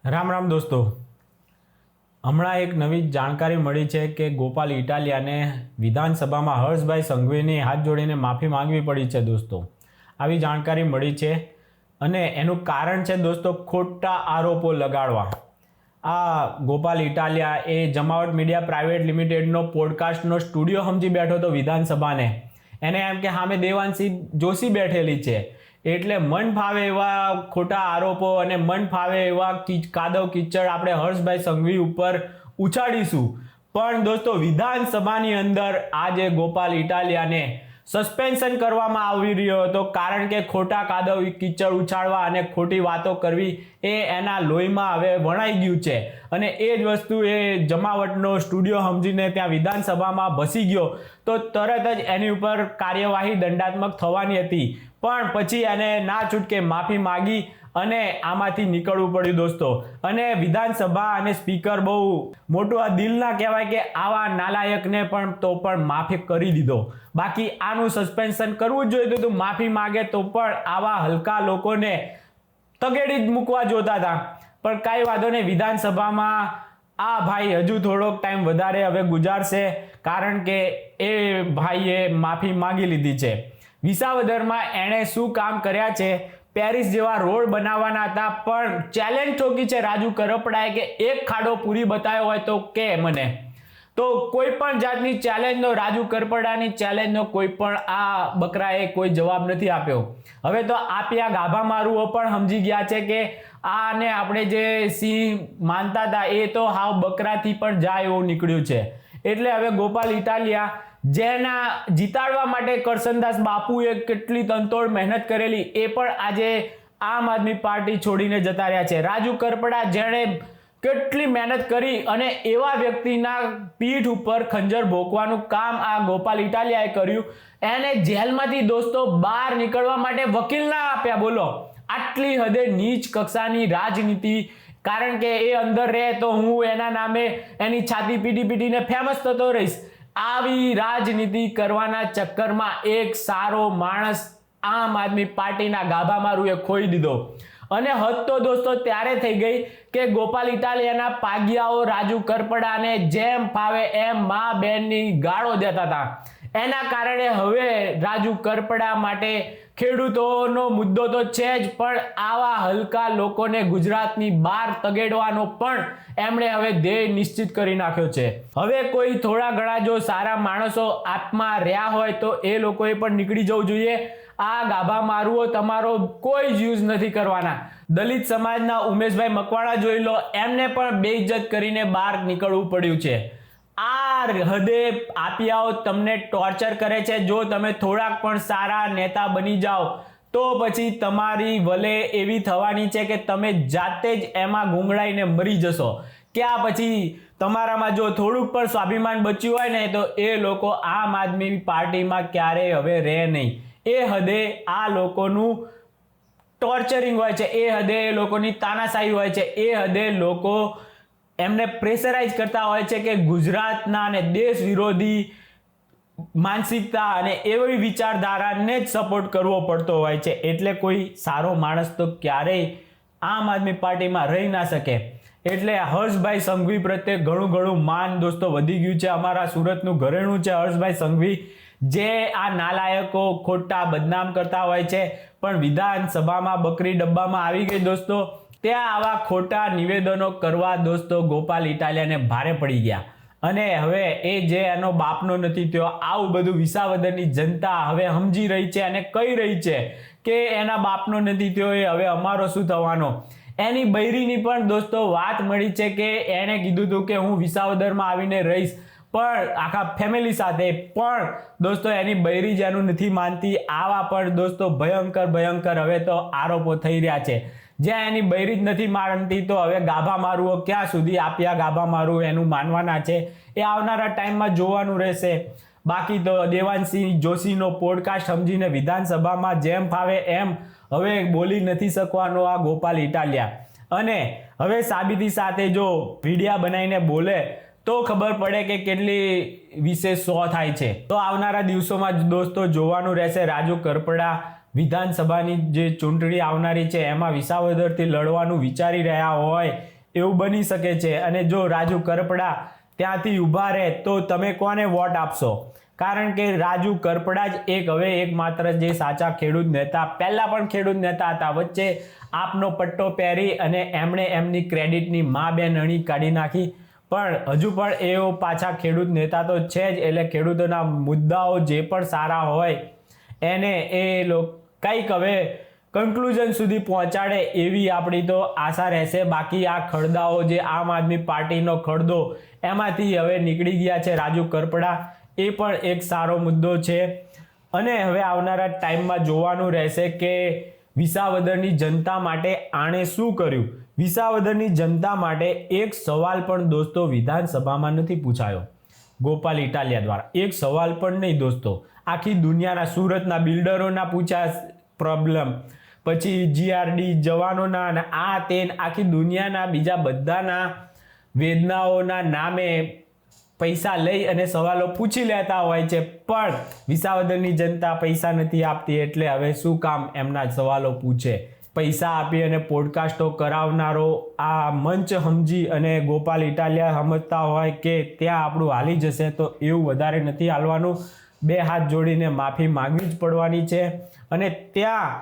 રામ રામ દોસ્તો, હમણાં એક નવી જાણકારી મળી છે કે ગોપાલ ઇટાલિયાને વિધાનસભામાં હર્ષભાઈ સંઘવીની હાથ જોડીને માફી માંગવી પડી છે. દોસ્તો, આવી જાણકારી મળી છે અને એનું કારણ છે દોસ્તો ખોટા આરોપો લગાડવા. આ ગોપાલ ઇટાલિયા એ જમાવટ મીડિયા પ્રાઇવેટ લિમિટેડનો પોડકાસ્ટનો સ્ટુડિયો સમજી બેઠો હતો વિધાનસભાને. એને એમ કે સામે દેવાંશી જોશી બેઠેલી છે એટલે મન ફાવે એવા ખોટા આરોપો અને મન ફાવે એવા કાદવ કિચડ આપણે હર્ષભાઈ સંઘવી ઉપર ઉછાળીશું. પણ દોસ્તો, વિધાનસભાની અંદર આજે ગોપાલ ઇટાલિયાને સસ્પેન્શન કરવામાં આવી રહ્યો હતો કારણ કે ખોટા કાદવ કિચડ ઉછાળવા અને ખોટી વાતો કરવી એ એના લોહીમાં હવે વણાઈ ગયું છે. અને એ જ વસ્તુ એ જમાવટનો સ્ટુડિયો સમજીને ત્યાં વિધાનસભામાં ભસી ગયો તો તરત જ એની ઉપર કાર્યવાહી દંડાત્મક થવાની હતી. પણ પછી એને ના છૂટકે માફી માગી અને આમાંથી નીકળવું પડ્યું દોસ્તો. અને વિધાનસભા અને સ્પીકર બહુ મોટું આ દિલ ના કહેવાય કે આવા નાલાયકને પણ તો પણ માફી કરી દીધો. બાકી આનું સસ્પેન્શન કરવું જ જોઈએ હતું. માફી માગે તો પણ આવા હલકા લોકોને તગેડી જ મૂકવા જોતા હતા. પણ કાંઈ વાંધો નહીં, વિધાનસભામાં આ ભાઈ હજુ થોડોક ટાઈમ વધારે હવે ગુજારશે કારણ કે એ ભાઈએ માફી માંગી લીધી છે. વિસાવદરમાં એણે શું કામ કર્યા છે, પેરિસ જેવા રોડ બનાવવાના હતા પણ ચેલેન્જ ઠોકી છે રાજુ કરપડાએ કે એક ખાડો પૂરી બતાવ્યો હોય તો કે મને. તો કોઈ પણ જાતની ચેલેન્જનો, રાજુ કરપડાની ચેલેન્જનો કોઈ પણ આ બકરાએ કોઈ જવાબ નથી આપ્યો. હવે તો આપ્યા ગાભા મારુઓ પણ સમજી ગયા છે કે આને આપણે જે સિંહ માનતા હતા એ તો હાવ બકરાથી પણ જાય એવું નીકળ્યું છે. એટલે હવે ગોપાલ ઇટાલિયા જેના જીતાડવા માટે કરસનદાસ બાપુએ કેટલી તનતોડ મહેનત કરેલી એ પણ આજે આમ આદમી પાર્ટી છોડીને જતા રહ્યા છે. રાજુ કરપડા જેણે કેટલી મહેનત કરી અને એવા વ્યક્તિના પીઠ ઉપર ખંજર ભોંકવાનું કામ આ ગોપાલ ઇટાલિયાએ કર્યું. એને જેલમાંથી દોસ્તો બહાર નીકળવા માટે વકીલ ના આપ્યા. બોલો, આટલી હદે નીચ કક્ષાની રાજનીતિ. કારણ કે એ અંદર રહે તો હું એના નામે એની છાતી પીટી પીટીને ફેમસ થતો રહીશ. આવી રાજનીતિ કરવાના ચક્કરમાં એક સારો માણસ આમ આદમી પાર્ટીના ગાભા મારુએ ખોઈ દીધો. અને હદ તો દોસ્તો ત્યારે થઈ ગઈ કે ગોપાલ ઇટાલિયાના પાગિયાઓ રાજુ કરપડાને જેમ ફાવે એમ મા બહેનની ગાળો દેતા હતા. એના કારણે હવે રાજુ કરપડા માટે ખેડૂતોનો મુદ્દો તો છે જ, પણ આવા હલકા લોકોને ગુજરાતની બહાર તગેડવાનો પણ એમણે હવે ધ્યેય નિશ્ચિત કરી નાખ્યો છે. હવે કોઈ થોડા ઘણા જો સારા માણસો આત્મા રહ્યા હોય તો એ લોકોએ પણ નીકળી જવું જોઈએ. આ ગાભા મારુઓ તમારો કોઈ જ યુઝ નથી કરવાના. દલિત સમાજના ઉમેશભાઈ મકવાણા જોઈ લો, એમને પણ બેઇજ્જત કરીને બહાર નીકળવું પડ્યું છે. આ હદે આપિયાઓ તમને ટોર્ચર કરે છે. જો તમે થોડાક પણ સારા નેતા બની જાઓ તો પછી તમારી વલે એવી થવાની છે કે તમે જાતે જ એમાં ગુંગળાઈને મરી જશો. ક્યાં પછી તમારામાં જો થોડુંક પણ સ્વાભિમાન બચ્યું હોય ને તો એ લોકો આમ આદમી પાર્ટીમાં ક્યારેય હવે રહે નહીં. એ હદે આ લોકોનું ટોર્ચરિંગ હોય છે, એ હદે એ લોકોની તાનાશાહી હોય છે, એ હદે લોકો એમને પ્રેશરાઇઝ કરતા હોય છે કે ગુજરાતના અને દેશ વિરોધી માનસિકતા અને એવી વિચારધારાને જ સપોર્ટ કરવો પડતો હોય છે. એટલે કોઈ સારો માણસ તો ક્યારેય આમ આદમી પાર્ટીમાં રહી ના શકે. એટલે હર્ષભાઈ સંઘવી પ્રત્યે ઘણું માન દોસ્તો વધી ગયું છે. અમારા સુરતનું ઘરેણું છે હર્ષભાઈ સંઘવી, જે આ નાલાયકો ખોટા બદનામ કરતા હોય છે પણ વિધાનસભામાં બકરી ડબ્બામાં આવી ગઈ દોસ્તો. ત્યાં આવા ખોટા નિવેદનો કરવા દોસ્તો ગોપાલ ઇટાલિયાને ભારે પડી ગયા. અને હવે એ જે એનો બાપનો નથી થયો, આવું બધું વિસાવદરની જનતા હવે સમજી રહી છે અને કહી રહી છે કે એના બાપનો નથી થયો એ હવે અમારો શું થવાનો. એની બૈરીની પણ દોસ્તો વાત મળી છે કે એણે કીધું હતું કે હું વિસાવદરમાં આવીને રહીશ પણ આખા ફેમિલી સાથે. પણ દોસ્તો એની બૈરી જેનું નથી માનતી. આવા પણ દોસ્તો ભયંકર હવે તો આરોપો થઈ રહ્યા છે. જ્યાં એની બૈરી જ નથી માનતી તો હવે ગાભા મારુઓ ક્યાં સુધી આપ્યા ગાભા મારું એનું માનવાના છે એ આવનારા ટાઈમમાં જોવાનું રહેશે. બાકી તો દેવાંશી જોશીનો પોડકાસ્ટ સમજીને વિધાનસભામાં જેમ ફાવે એમ હવે બોલી નથી શકવાનો આ ગોપાલ ઇટાલિયા. અને હવે સાબિતી સાથે જો વિડિયા બનાવીને બોલે તો ખબર પડે કે કેટલી વિશે 100 થાય છે. તો આવનારા દિવસોમાં દોસ્તો જોવાનું રહેશે રાજુ કરપડા વિધાનસભાની જે ચૂંટણી આવનારી છે એમાં વિસાવદરથી લડવાનું વિચારી રહ્યા હોય એવું બની શકે છે. અને જો રાજુ કરપડા ત્યાંથી ઊભા રહે તો તમે કોને વોટ આપશો? કારણ કે રાજુ કરપડા જ હવે એકમાત્ર જે સાચા ખેડૂત નેતા, પહેલા પણ ખેડૂત નેતા હતા, વચ્ચે આપનો પટ્ટો પહેરી અને એમણે એમની ક્રેડિટની મા બેન અણી કાઢી નાખી, પણ હજુ પણ એઓ પાછા ખેડૂત નેતા તો છે જ. એટલે ખેડૂતોના મુદ્દાઓ જે પણ સારા હોય એને એ લોકો કંઈક હવે કન્ક્લુઝન સુધી પહોંચાડે એવી આપણી તો આશા રહેશે. બાકી આ ખડદાઓ જે આમ આદમી પાર્ટીનો ખડદો એમાંથી હવે નીકળી ગયા છે રાજુ કરપડા, એ પણ એક સારો મુદ્દો છે. અને હવે આવનારા ટાઈમમાં જોવાનું રહેશે કે વિસાવદરની જનતા માટે આણે શું કર્યું. વિસાવદરની જનતા માટે એક સવાલ પણ દોસ્તો વિધાનસભામાં નથી પૂછાયો ગોપાલ ઇટાલિયા દ્વારા. એક સવાલ પણ નહીં દોસ્તો. આખી દુનિયાના સુરતના બિલ્ડરોના પૂછ્યા પ્રોબ્લેમ, પછી જીઆરડી જવાનોના, અને આ તેન આખી દુનિયાના બીજા બધાના વેદનાઓના નામે પૈસા લઈ અને સવાલો પૂછી લેતા હોય છે, પણ વિસાવદરની જનતા પૈસા નથી આપતી, એટલે હવે શું કામ એમના સવાલો પૂછે. પૈસા આપી અને પોડકાસ્ટો કરાવનારો આ મંચ સમજી અને ગોપાલ ઇટાલિયા સમજતા હોય કે ત્યાં આપણું હાલી જશે, તો એવું વધારે નથી હાલવાનું. બે હાથ જોડીને માફી માંગવી જ પડવાની છે. અને ત્યાં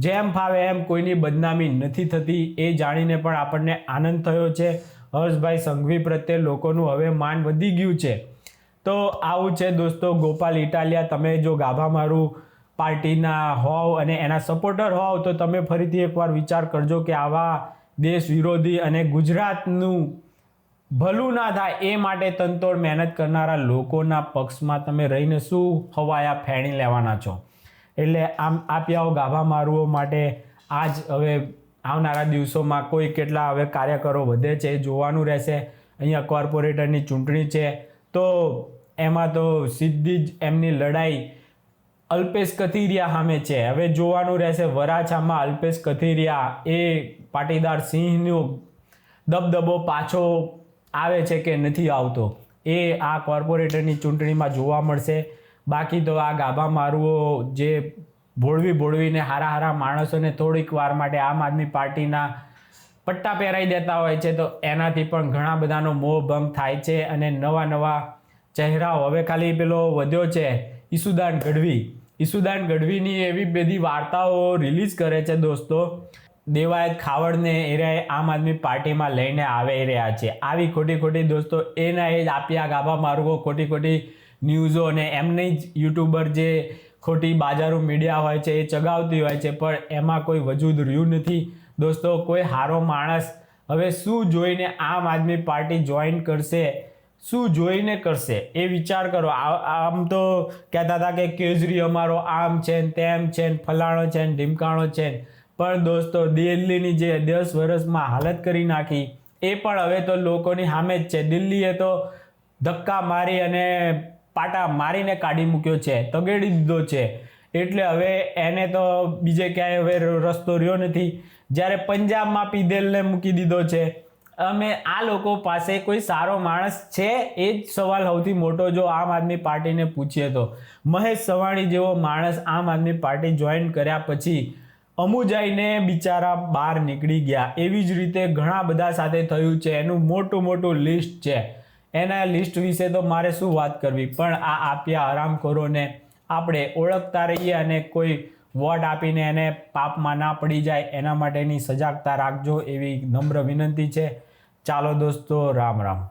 જેમ ફાવે એમ કોઈની બદનામી નથી થતી, એ જાણીને પણ આપણને આનંદ થયો છે. હર્ષભાઈ સંઘવી પ્રત્યે લોકોનું હવે માન વધી ગયું છે. તો આવું છે દોસ્તો ગોપાલ ઇટાલિયા. તમે જો ગાભા મારું પાર્ટીના હોવ અને એના સપોર્ટર હોવ તો તમે ફરીથી એકવાર વિચાર કરજો કે આવા દેશ વિરોધી અને ગુજરાતનું ભલું ના થાય એ માટે તનતોડ મહેનત કરનારા લોકોના પક્ષમાં તમે રહીને શું હવાયા ફેણી લેવાના છો. એટલે આમ આપ્યાઓ ગાભા મારુઓ માટે આજ હવે આવનારા દિવસોમાં કોઈ કેટલા હવે કાર્યકરો વધે છે એ જોવાનું રહેશે. અહીંયા કોર્પોરેટરની ચૂંટણી છે તો એમાં તો સીધી જ એમની લડાઈ અલ્પેશ કથિરિયા સામે છે. હવે જોવાનું રહેશે વરાછામાં અલ્પેશ કથિરિયા એ પાટીદાર સિંહનો દબદબો પાછો આવે છે કે નથી આવતો, એ આ કોર્પોરેટરની ચૂંટણીમાં જોવા મળશે. બાકી તો આ ગાભા મારુઓ જે ભોળવીને હારા માણસોને થોડીક વાર માટે આમ આદમી પાર્ટીના પટ્ટા પહેરાઈ દેતા હોય છે, તો એનાથી પણ ઘણા બધાનો મોહ ભંગ થાય છે. અને નવા ચહેરાઓ હવે ખાલી પેલો વધ્યો છે ઈસુદાન ગઢવીની એવી બધી વાર્તાઓ રિલીઝ કરે છે દોસ્તો. દેવાયત ખાવડને એ આમ આદમી પાર્ટીમાં લઈને આવી રહ્યા છે. આવી ખોટી દોસ્તો એના એ જ આપ્યા ગાભા મારુઓ ખોટી ન્યૂઝો અને એમની જ યુટ્યુબર જે ખોટી બાજારો મીડિયા હોય છે એ ચગાવતી હોય છે, પણ એમાં કોઈ વજૂદ રહ્યું નથી દોસ્તો. કોઈ સારો માણસ હવે શું જોઈને આમ આદમી પાર્ટી જોઈન કરશે, શું જોઈને કરશે એ વિચાર કરો. આમ તો કહેતા હતા કે કેજરી અમારો આમ છે ને તેમ છે ને ફલાણો છે ને ઢીમકાણો છે, પણ દોસ્તો દિલ્હીની જે 10 વર્ષમાં હાલત કરી નાખી એ પણ હવે તો લોકોની સામે જ છે. દિલ્હીએ તો ધક્કા મારી અને પાટા મારીને કાઢી મૂક્યો છે, તગેડી દીધો છે. એટલે હવે એને તો બીજે ક્યાંય હવે રસ્તો રહ્યો નથી. જ્યારે પંજાબમાં પીધેલને મૂકી દીધો છે. અમે આ લોકો પાસે કોઈ સારો માણસ છે એ જ સવાલ સૌથી મોટો જો આમ આદમી પાર્ટીને પૂછીએ તો. મહેશ સવાણી જેવો માણસ આમ આદમી પાર્ટી જોઈન કર્યા પછી અમુજાઈને બિચારા બહાર નીકળી ગયા. એવી જ રીતે ઘણા બધા સાથે થયું છે. એનું મોટું લિસ્ટ છે. એના લિસ્ટ વિશે તો મારે શું વાત કરવી, પણ આ આપ્યા હરામખોરોને આપણે ઓળખતા રહીએ અને કોઈ વોટ આપીને એને પાપમાં ના પડી જાય એના માટેની સજાગતા રાખજો એવી નમ્ર વિનંતી છે. ચાલો દોસ્તો, રામ રામ.